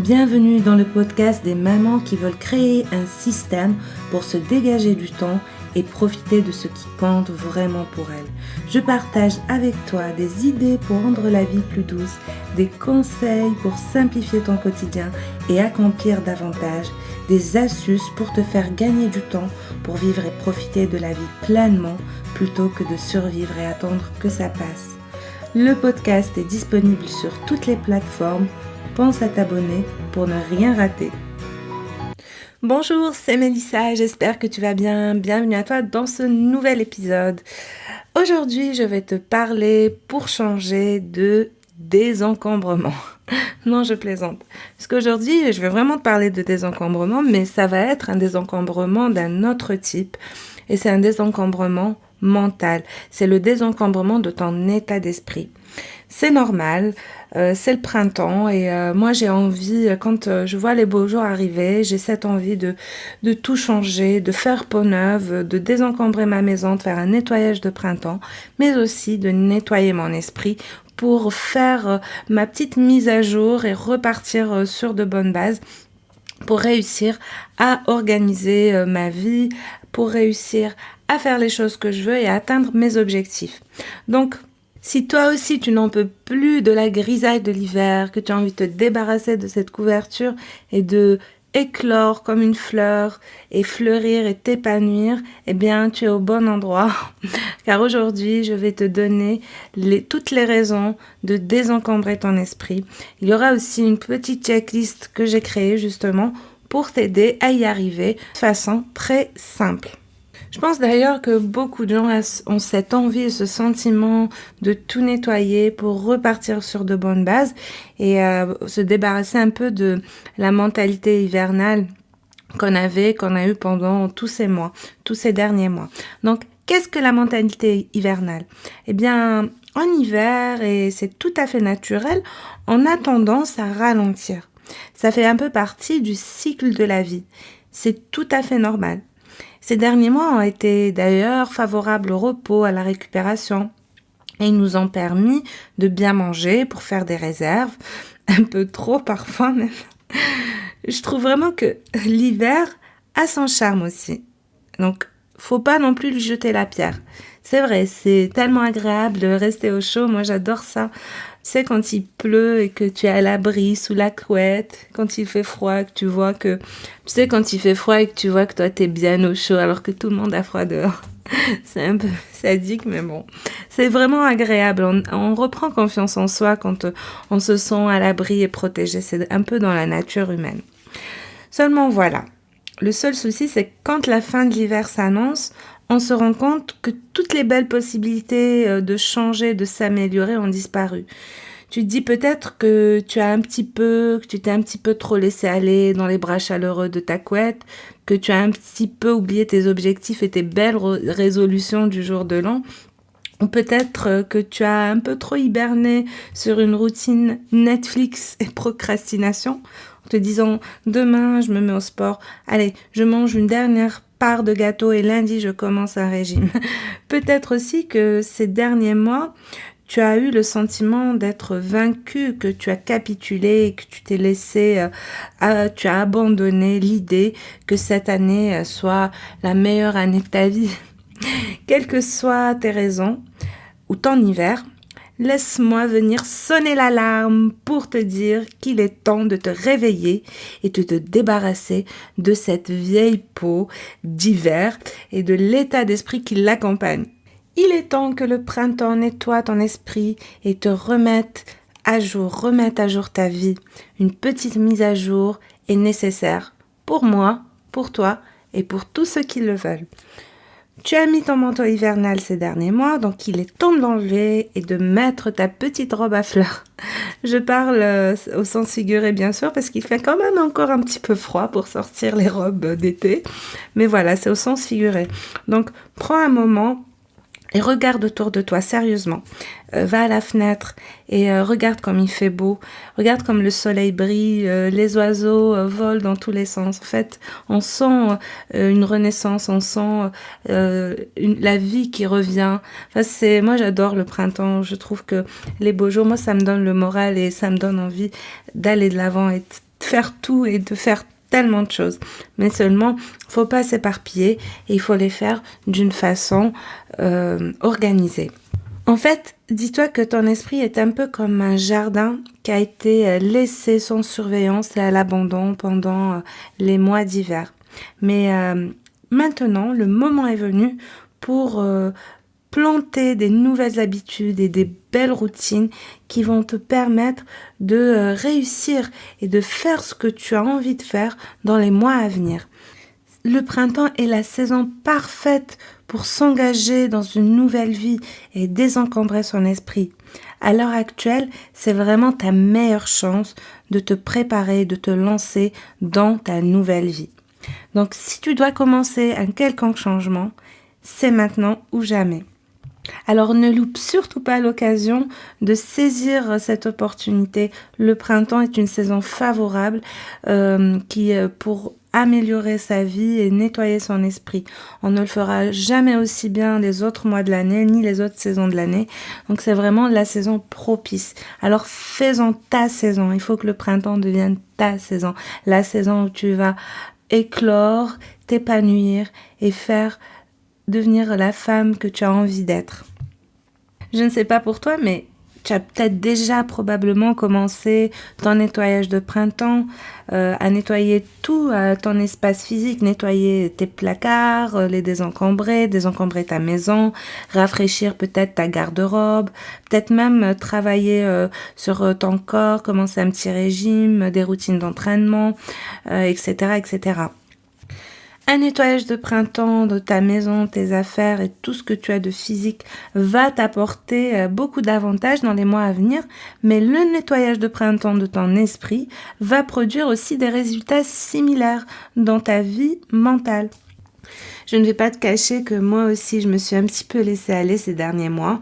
Bienvenue dans le podcast des mamans qui veulent créer un système pour se dégager du temps et profiter de ce qui compte vraiment pour elles. Je partage avec toi des idées pour rendre la vie plus douce, des conseils pour simplifier ton quotidien et accomplir davantage, des astuces pour te faire gagner du temps pour vivre et profiter de la vie pleinement plutôt que de survivre et attendre que ça passe. Le podcast est disponible sur toutes les plateformes. Pense à t'abonner pour ne rien rater. Bonjour, c'est Mélissa, j'espère que tu vas bien. Bienvenue à toi dans ce nouvel épisode. Aujourd'hui, je vais te parler pour changer de désencombrement. Non, je plaisante. Parce qu'aujourd'hui, je vais vraiment te parler de désencombrement, mais ça va être un désencombrement d'un autre type. Et c'est un désencombrement mental. C'est le désencombrement de ton état d'esprit. C'est normal, c'est le printemps et moi j'ai envie, quand je vois les beaux jours arriver, j'ai cette envie de tout changer, de faire peau neuve, de désencombrer ma maison, de faire un nettoyage de printemps, mais aussi de nettoyer mon esprit pour faire ma petite mise à jour et repartir sur de bonnes bases pour réussir à organiser ma vie, pour réussir à faire les choses que je veux et à atteindre mes objectifs. Donc, si toi aussi tu n'en peux plus de la grisaille de l'hiver, que tu as envie de te débarrasser de cette couverture et de éclore comme une fleur et fleurir et t'épanouir, eh bien tu es au bon endroit. Car aujourd'hui, je vais te donner toutes les raisons de désencombrer ton esprit. Il y aura aussi une petite checklist que j'ai créée justement pour t'aider à y arriver de façon très simple. Je pense d'ailleurs que beaucoup de gens ont cette envie et ce sentiment de tout nettoyer pour repartir sur de bonnes bases et se débarrasser un peu de la mentalité hivernale qu'on a eu pendant tous ces derniers mois. Donc, qu'est-ce que la mentalité hivernale ? Eh bien, en hiver, et c'est tout à fait naturel, on a tendance à ralentir. Ça fait un peu partie du cycle de la vie. C'est tout à fait normal. Ces derniers mois ont été d'ailleurs favorables au repos, à la récupération et ils nous ont permis de bien manger pour faire des réserves, un peu trop parfois même. Je trouve vraiment que l'hiver a son charme aussi. Donc, faut pas non plus lui jeter la pierre. C'est vrai, c'est tellement agréable de rester au chaud, moi j'adore ça. Tu sais, quand il pleut et que tu es à l'abri, sous la couette, quand il fait froid, que tu vois que... Tu sais, quand il fait froid et que tu vois que toi, t'es bien au chaud alors que tout le monde a froid dehors. C'est un peu sadique, mais bon. C'est vraiment agréable. On reprend confiance en soi quand on se sent à l'abri et protégé. C'est un peu dans la nature humaine. Seulement, voilà. Le seul souci, c'est que quand la fin de l'hiver s'annonce, on se rend compte que toutes les belles possibilités de changer, de s'améliorer ont disparu. Tu te dis peut-être que tu t'es un petit peu trop laissé aller dans les bras chaleureux de ta couette, que tu as un petit peu oublié tes objectifs et tes belles résolutions du jour de l'an. Ou peut-être que tu as un peu trop hiberné sur une routine Netflix et procrastination, en te disant demain je me mets au sport, allez je mange une dernière part de gâteau et lundi je commence un régime. Peut-être aussi que ces derniers mois, tu as eu le sentiment d'être vaincu, que tu as capitulé, que tu t'es laissé, tu as abandonné l'idée que cette année soit la meilleure année de ta vie. Quelles que soient tes raisons ou ton hiver, laisse-moi venir sonner l'alarme pour te dire qu'il est temps de te réveiller et de te débarrasser de cette vieille peau d'hiver et de l'état d'esprit qui l'accompagne. Il est temps que le printemps nettoie ton esprit et te remette à jour ta vie. Une petite mise à jour est nécessaire pour moi, pour toi et pour tous ceux qui le veulent. Tu as mis ton manteau hivernal ces derniers mois, donc il est temps de l'enlever et de mettre ta petite robe à fleurs. Je parle au sens figuré bien sûr, parce qu'il fait quand même encore un petit peu froid pour sortir les robes d'été. Mais voilà, c'est au sens figuré. Donc, prends un moment et regarde autour de toi sérieusement. Va à la fenêtre et regarde comme il fait beau. Regarde comme le soleil brille, les oiseaux volent dans tous les sens. En fait, on sent une renaissance, on sent la vie qui revient. Enfin, moi, j'adore le printemps. Je trouve que les beaux jours, moi, ça me donne le moral et ça me donne envie d'aller de l'avant et faire tout et de faire tellement de choses. Mais seulement, faut pas s'éparpiller et il faut les faire d'une façon organisée. En fait, dis-toi que ton esprit est un peu comme un jardin qui a été laissé sans surveillance et à l'abandon pendant les mois d'hiver. Mais maintenant, le moment est venu pour planter des nouvelles habitudes et des belles routines qui vont te permettre de réussir et de faire ce que tu as envie de faire dans les mois à venir. Le printemps est la saison parfaite pour s'engager dans une nouvelle vie et désencombrer son esprit. À l'heure actuelle, c'est vraiment ta meilleure chance de te préparer, de te lancer dans ta nouvelle vie. Donc, si tu dois commencer un quelconque changement, c'est maintenant ou jamais. Alors ne loupe surtout pas l'occasion de saisir cette opportunité. Le printemps est une saison favorable pour améliorer sa vie et nettoyer son esprit. On ne le fera jamais aussi bien les autres mois de l'année ni les autres saisons de l'année. Donc c'est vraiment la saison propice. Alors fais-en ta saison. Il faut que le printemps devienne ta saison. La saison où tu vas éclore, t'épanouir et devenir la femme que tu as envie d'être. Je ne sais pas pour toi, mais tu as peut-être déjà probablement commencé ton nettoyage de printemps, à nettoyer tout ton espace physique, nettoyer tes placards, les désencombrer ta maison, rafraîchir peut-être ta garde-robe, peut-être même travailler sur ton corps, commencer un petit régime, des routines d'entraînement, etc., etc. Un nettoyage de printemps de ta maison, tes affaires et tout ce que tu as de physique va t'apporter beaucoup d'avantages dans les mois à venir, mais le nettoyage de printemps de ton esprit va produire aussi des résultats similaires dans ta vie mentale. Je ne vais pas te cacher que moi aussi, je me suis un petit peu laissée aller ces derniers mois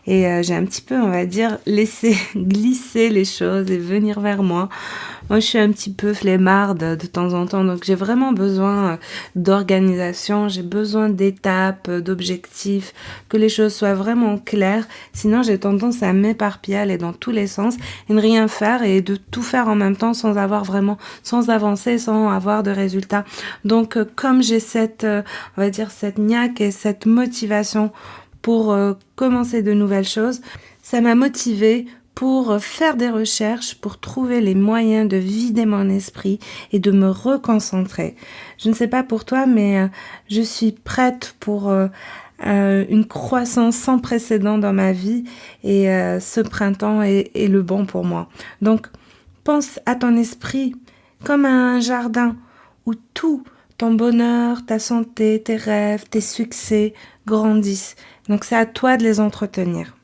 et j'ai un petit peu, on va dire, laissé glisser les choses et venir vers moi. Moi, je suis un petit peu flemmarde de temps en temps, donc j'ai vraiment besoin d'organisation, j'ai besoin d'étapes, d'objectifs, que les choses soient vraiment claires. Sinon, j'ai tendance à m'éparpiller, aller dans tous les sens et ne rien faire et de tout faire en même temps sans avancer, sans avoir de résultats. Donc, comme j'ai cette niaque et cette motivation pour commencer de nouvelles choses, ça m'a motivée pour faire des recherches, pour trouver les moyens de vider mon esprit et de me reconcentrer. Je ne sais pas pour toi, mais je suis prête pour une croissance sans précédent dans ma vie et ce printemps est le bon pour moi. Donc, pense à ton esprit comme à un jardin où tout, ton bonheur, ta santé, tes rêves, tes succès grandissent. Donc, c'est à toi de les entretenir.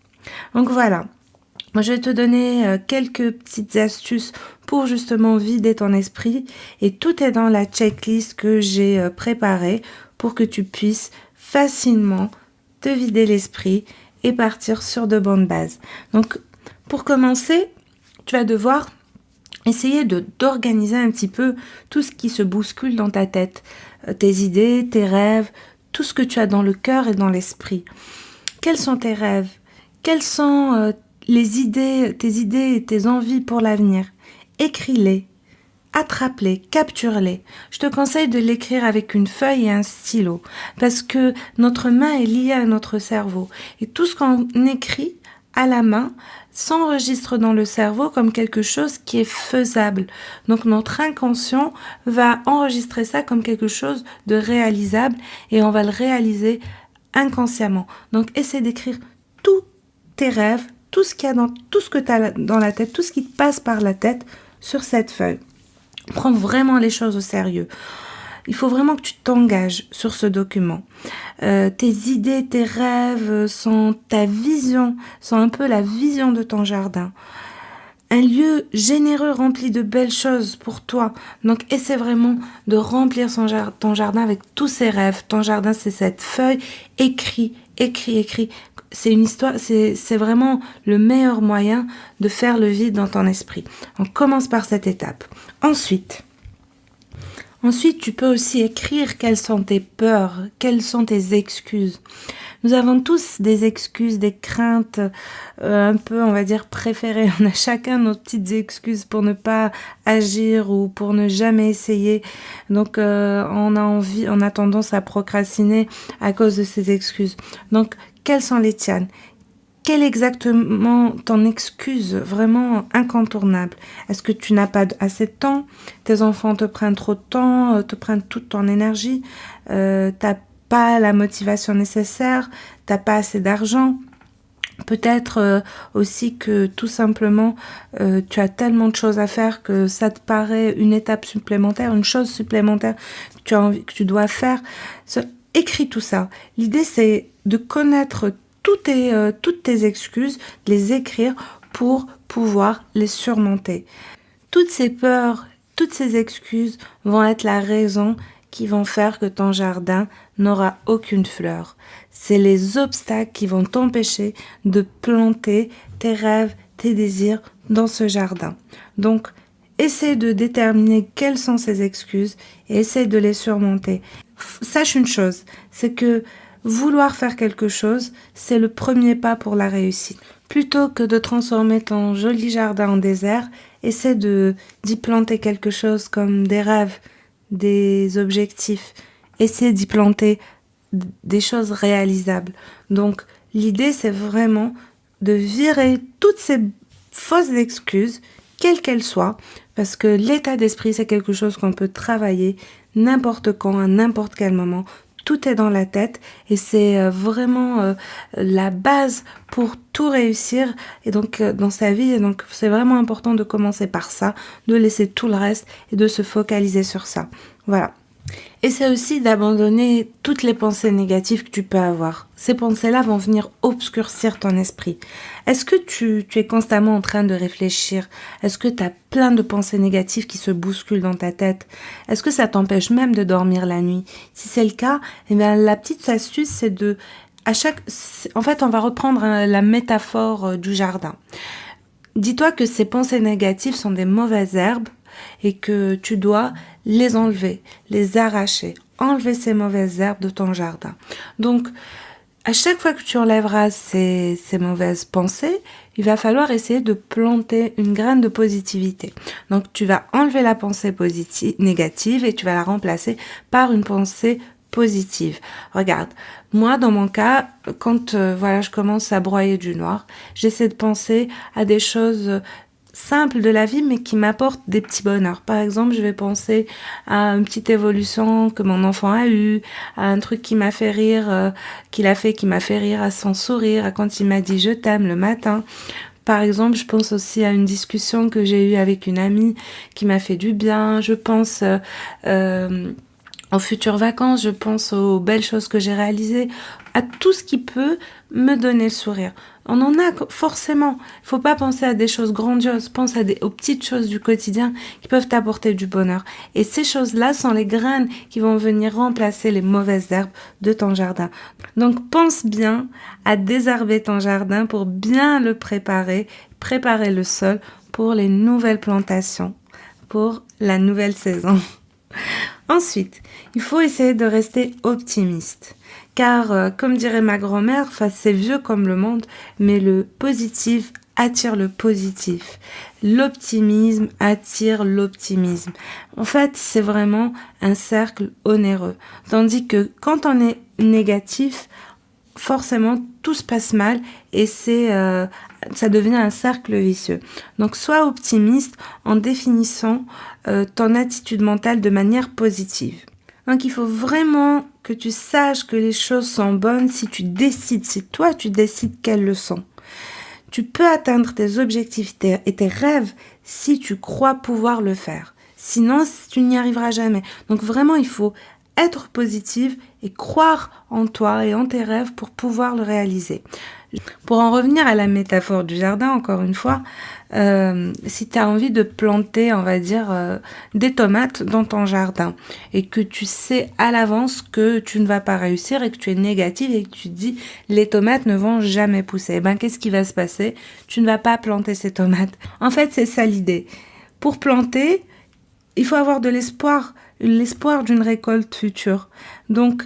Donc, voilà. Moi, je vais te donner quelques petites astuces pour justement vider ton esprit et tout est dans la checklist que j'ai préparée pour que tu puisses facilement te vider l'esprit et partir sur de bonnes bases. Donc, pour commencer, tu vas devoir essayer d'organiser un petit peu tout ce qui se bouscule dans ta tête, tes idées, tes rêves, tout ce que tu as dans le cœur et dans l'esprit. Quels sont tes rêves? Quels sont tes idées et tes envies pour l'avenir? Écris-les, attrape-les, capture-les. Je te conseille de l'écrire avec une feuille et un stylo parce que notre main est liée à notre cerveau et tout ce qu'on écrit à la main s'enregistre dans le cerveau comme quelque chose qui est faisable. Donc notre inconscient va enregistrer ça comme quelque chose de réalisable et on va le réaliser inconsciemment. Donc essaie d'écrire tous tes rêves, tout ce que tu as dans la tête, tout ce qui te passe par la tête sur cette feuille. Prends vraiment les choses au sérieux. Il faut vraiment que tu t'engages sur ce document. Tes idées, tes rêves sont ta vision, sont un peu la vision de ton jardin. Un lieu généreux rempli de belles choses pour toi. Donc, essaie vraiment de remplir ton jardin avec tous ces rêves. Ton jardin, c'est cette feuille. Écris. C'est une histoire, c'est vraiment le meilleur moyen de faire le vide dans ton esprit. On commence par cette étape. Ensuite, tu peux aussi écrire quelles sont tes peurs, quelles sont tes excuses. Nous avons tous des excuses, des craintes un peu, on va dire, préférées. On a chacun nos petites excuses pour ne pas agir ou pour ne jamais essayer. Donc, on a tendance à procrastiner à cause de ces excuses. Donc, quelles sont les tiennes? Quelle est exactement ton excuse vraiment incontournable? Est-ce que tu n'as pas assez de temps? Tes enfants te prennent trop de temps, te prennent toute ton énergie? T'as pas la motivation nécessaire? T'as pas assez d'argent? Peut-être aussi que tout simplement tu as tellement de choses à faire que ça te paraît une étape supplémentaire, une chose supplémentaire que tu dois faire. Écris tout ça. L'idée c'est de connaître toutes tes excuses, de les écrire pour pouvoir les surmonter. Toutes ces peurs, toutes ces excuses vont être la raison qui vont faire que ton jardin n'aura aucune fleur. C'est les obstacles qui vont t'empêcher de planter tes rêves, tes désirs dans ce jardin. Donc, essaie de déterminer quelles sont ces excuses et essaie de les surmonter. Sache une chose, c'est que vouloir faire quelque chose, c'est le premier pas pour la réussite. Plutôt que de transformer ton joli jardin en désert, essaie d'y planter quelque chose comme des rêves, des objectifs. Essaie d'y planter des choses réalisables. Donc, l'idée, c'est vraiment de virer toutes ces fausses excuses, quelles qu'elles soient, parce que l'état d'esprit, c'est quelque chose qu'on peut travailler n'importe quand, à n'importe quel moment. Tout est dans la tête et c'est vraiment la base pour tout réussir et donc dans sa vie. Et donc c'est vraiment important de commencer par ça, de laisser tout le reste et de se focaliser sur ça. Voilà. Et c'est aussi d'abandonner toutes les pensées négatives que tu peux avoir. Ces pensées-là vont venir obscurcir ton esprit. Est-ce que tu es constamment en train de réfléchir? Est-ce que tu as plein de pensées négatives qui se bousculent dans ta tête? Est-ce que ça t'empêche même de dormir la nuit? Si c'est le cas, eh bien, la petite astuce, c'est en fait, on va reprendre la métaphore du jardin. Dis-toi que ces pensées négatives sont des mauvaises herbes et que tu dois les enlever, les arracher, enlever ces mauvaises herbes de ton jardin. Donc, à chaque fois que tu enlèveras ces mauvaises pensées, il va falloir essayer de planter une graine de positivité. Donc, tu vas enlever la pensée négative et tu vas la remplacer par une pensée positive. Regarde, moi dans mon cas, quand je commence à broyer du noir, j'essaie de penser à des choses simples de la vie, mais qui m'apportent des petits bonheurs. Par exemple, je vais penser à une petite évolution que mon enfant a eue, à un truc qui m'a fait rire, qui m'a fait rire, à son sourire, à quand il m'a dit je t'aime le matin. Par exemple, je pense aussi à une discussion que j'ai eue avec une amie qui m'a fait du bien. Je pense aux futures vacances, je pense aux belles choses que j'ai réalisées, à tout ce qui peut me donner le sourire. On en a forcément. Il faut pas penser à des choses grandioses. Pense aux petites choses du quotidien qui peuvent t'apporter du bonheur. Et ces choses-là sont les graines qui vont venir remplacer les mauvaises herbes de ton jardin. Donc pense bien à désherber ton jardin pour bien le préparer le sol pour les nouvelles plantations, pour la nouvelle saison. Ensuite, il faut essayer de rester optimiste. Car, comme dirait ma grand-mère, c'est vieux comme le monde, mais le positif attire le positif. L'optimisme attire l'optimisme. En fait, c'est vraiment un cercle onéreux. Tandis que quand on est négatif, forcément, tout se passe mal et ça devient un cercle vicieux. Donc, sois optimiste en définissant ton attitude mentale de manière positive. Donc, il faut vraiment que tu saches que les choses sont bonnes si toi tu décides qu'elles le sont. Tu peux atteindre tes objectifs et tes rêves si tu crois pouvoir le faire. Sinon, tu n'y arriveras jamais. Donc, vraiment, il faut être positive et croire en toi et en tes rêves pour pouvoir le réaliser. Pour en revenir à la métaphore du jardin, encore une fois, si tu as envie de planter, on va dire, des tomates dans ton jardin et que tu sais à l'avance que tu ne vas pas réussir et que tu es négative et que tu te dis les tomates ne vont jamais pousser, qu'est-ce qui va se passer? Tu ne vas pas planter ces tomates. En fait, c'est ça l'idée. Pour planter, il faut avoir de l'espoir d'une récolte future. Donc,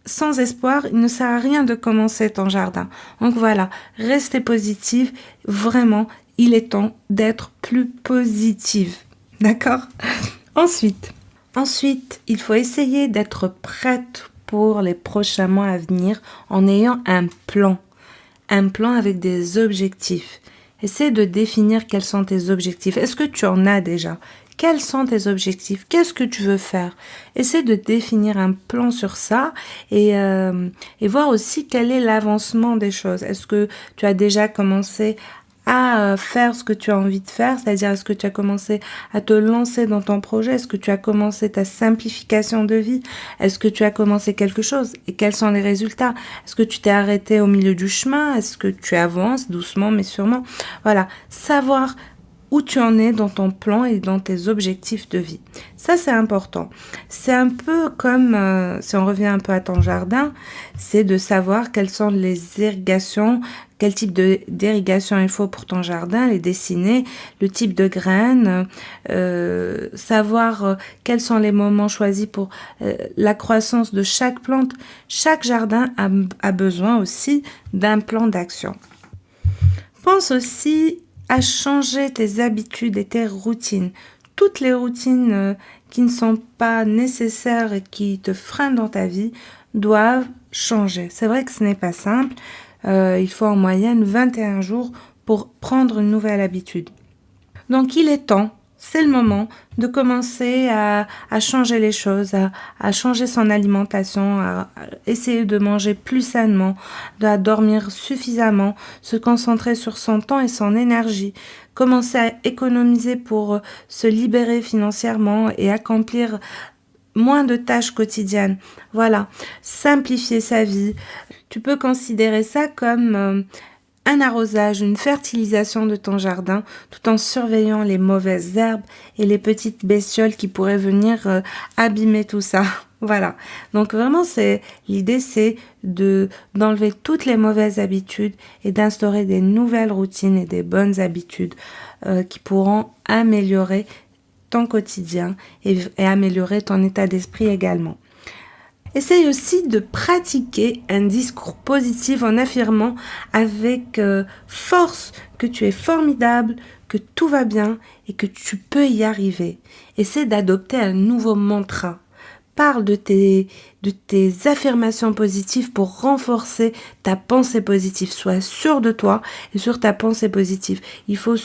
sans espoir, il ne sert à rien de commencer ton jardin. Donc voilà, restez positive. Vraiment, il est temps d'être plus positive. D'accord ? Ensuite, il faut essayer d'être prête pour les prochains mois à venir en ayant un plan avec des objectifs. Essaie de définir quels sont tes objectifs. Est-ce que tu en as déjà ? Quels sont tes objectifs ? Qu'est-ce que tu veux faire ? Essaie de définir un plan sur ça et voir aussi quel est l'avancement des choses. Est-ce que tu as déjà commencé à faire ce que tu as envie de faire, c'est-à-dire est-ce que tu as commencé à te lancer dans ton projet, est-ce que tu as commencé ta simplification de vie, est-ce que tu as commencé quelque chose et quels sont les résultats, est-ce que tu t'es arrêté au milieu du chemin, est-ce que tu avances doucement mais sûrement, voilà, savoir où tu en es dans ton plan et dans tes objectifs de vie. Ça, c'est important. C'est un peu comme, si on revient un peu à ton jardin, c'est de savoir quelles sont les irrigations, quel type d'irrigation il faut pour ton jardin, les dessiner, le type de graines, savoir quels sont les moments choisis pour la croissance de chaque plante. Chaque jardin a besoin aussi d'un plan d'action. Pense aussi à changer tes habitudes et tes routines. Toutes les routines qui ne sont pas nécessaires et qui te freinent dans ta vie doivent changer. C'est vrai que ce n'est pas simple. Il faut en moyenne 21 jours pour prendre une nouvelle habitude. Donc il est temps, c'est le moment de commencer à changer les choses, à changer son alimentation, à essayer de manger plus sainement, à dormir suffisamment, se concentrer sur son temps et son énergie, commencer à économiser pour se libérer financièrement et accomplir moins de tâches quotidiennes. Voilà, simplifier sa vie. Tu peux considérer ça comme un arrosage, une fertilisation de ton jardin, tout en surveillant les mauvaises herbes et les petites bestioles qui pourraient venir abîmer tout ça. Voilà. Donc vraiment, l'idée, c'est d'enlever toutes les mauvaises habitudes et d'instaurer des nouvelles routines et des bonnes habitudes qui pourront améliorer ton quotidien et améliorer ton état d'esprit également. Essaye aussi de pratiquer un discours positif en affirmant avec force que tu es formidable, que tout va bien et que tu peux y arriver. Essaie d'adopter un nouveau mantra. Parle de tes affirmations positives pour renforcer ta pensée positive. Sois sûr de toi et sur ta pensée positive. Il faut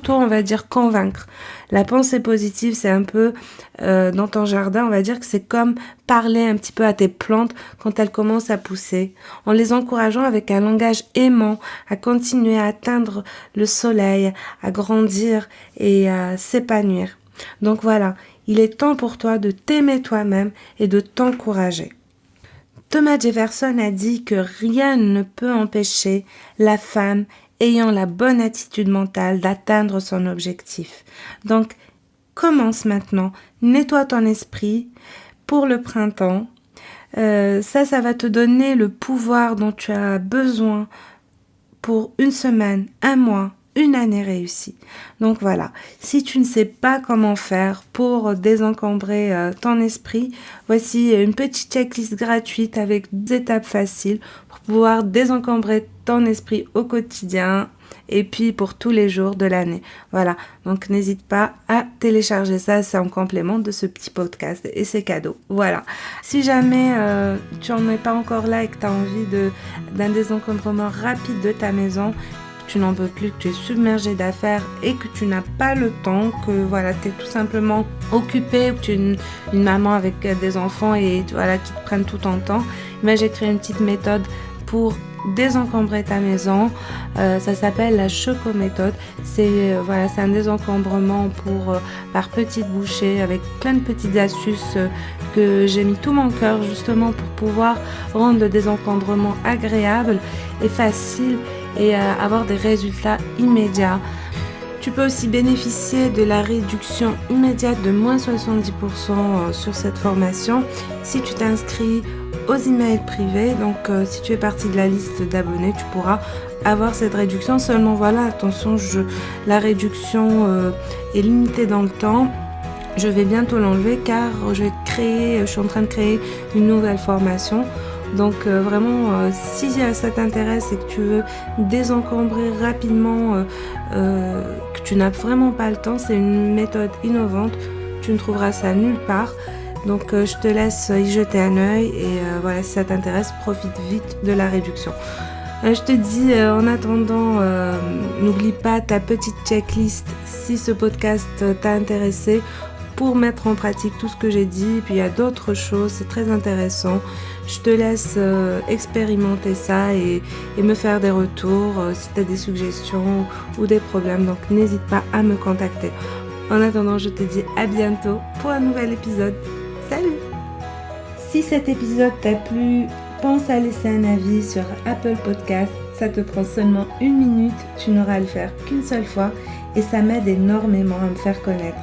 on va dire, convaincre. La pensée positive, c'est un peu, dans ton jardin, on va dire que c'est comme parler un petit peu à tes plantes quand elles commencent à pousser, en les encourageant avec un langage aimant, à continuer à atteindre le soleil, à grandir et à s'épanouir. Donc voilà, il est temps pour toi de t'aimer toi-même et de t'encourager. Thomas Jefferson a dit que rien ne peut empêcher la femme ayant la bonne attitude mentale d'atteindre son objectif. Donc, commence maintenant, nettoie ton esprit pour le printemps. Ça va te donner le pouvoir dont tu as besoin pour une semaine, un mois, une année réussie. Donc voilà, si tu ne sais pas comment faire pour désencombrer ton esprit, voici une petite checklist gratuite avec 2 étapes faciles pour pouvoir désencombrer ton esprit au quotidien et puis pour tous les jours de l'année. Voilà, donc n'hésite pas à télécharger ça, c'est en complément de ce petit podcast et c'est cadeau. Voilà, si jamais tu n'en es pas encore là et que tu as envie d'un désencombrement rapide de ta maison, tu n'en peux plus, que tu es submergé d'affaires et que tu n'as pas le temps, que voilà, tu es tout simplement occupé, que tu es une maman avec des enfants et voilà, qui te prennent tout ton temps, mais j'ai créé une petite méthode pour désencombrer ta maison. Ça s'appelle la choco-méthode. C'est un désencombrement par petites bouchées avec plein de petites astuces que j'ai mis tout mon cœur justement pour pouvoir rendre le désencombrement agréable et facile et avoir des résultats immédiats. Tu peux aussi bénéficier de la réduction immédiate de moins 70% sur cette formation si tu t'inscris aux emails privés. Donc si tu es partie de la liste d'abonnés, tu pourras avoir cette réduction. Seulement voilà, attention, la réduction est limitée dans le temps. Je vais bientôt l'enlever car je suis en train de créer une nouvelle formation. Donc vraiment, si ça t'intéresse et que tu veux désencombrer rapidement, que tu n'as vraiment pas le temps, c'est une méthode innovante. Tu ne trouveras ça nulle part. Donc je te laisse y jeter un œil et voilà, si ça t'intéresse, profite vite de la réduction. Je te dis en attendant, n'oublie pas ta petite checklist si ce podcast t'a intéressé pour mettre en pratique tout ce que j'ai dit. Et puis il y a d'autres choses, c'est très intéressant. Je te laisse expérimenter ça et me faire des retours si tu as des suggestions ou des problèmes. Donc n'hésite pas à me contacter. En attendant, je te dis à bientôt pour un nouvel épisode. Salut! Si cet épisode t'a plu, pense à laisser un avis sur Apple Podcast. Ça te prend seulement 1 minute, tu n'auras à le faire qu'une seule fois et ça m'aide énormément à me faire connaître.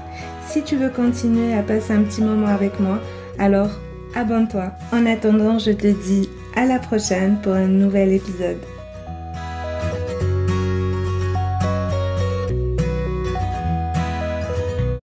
Si tu veux continuer à passer un petit moment avec moi, alors abonne-toi. En attendant, je te dis à la prochaine pour un nouvel épisode.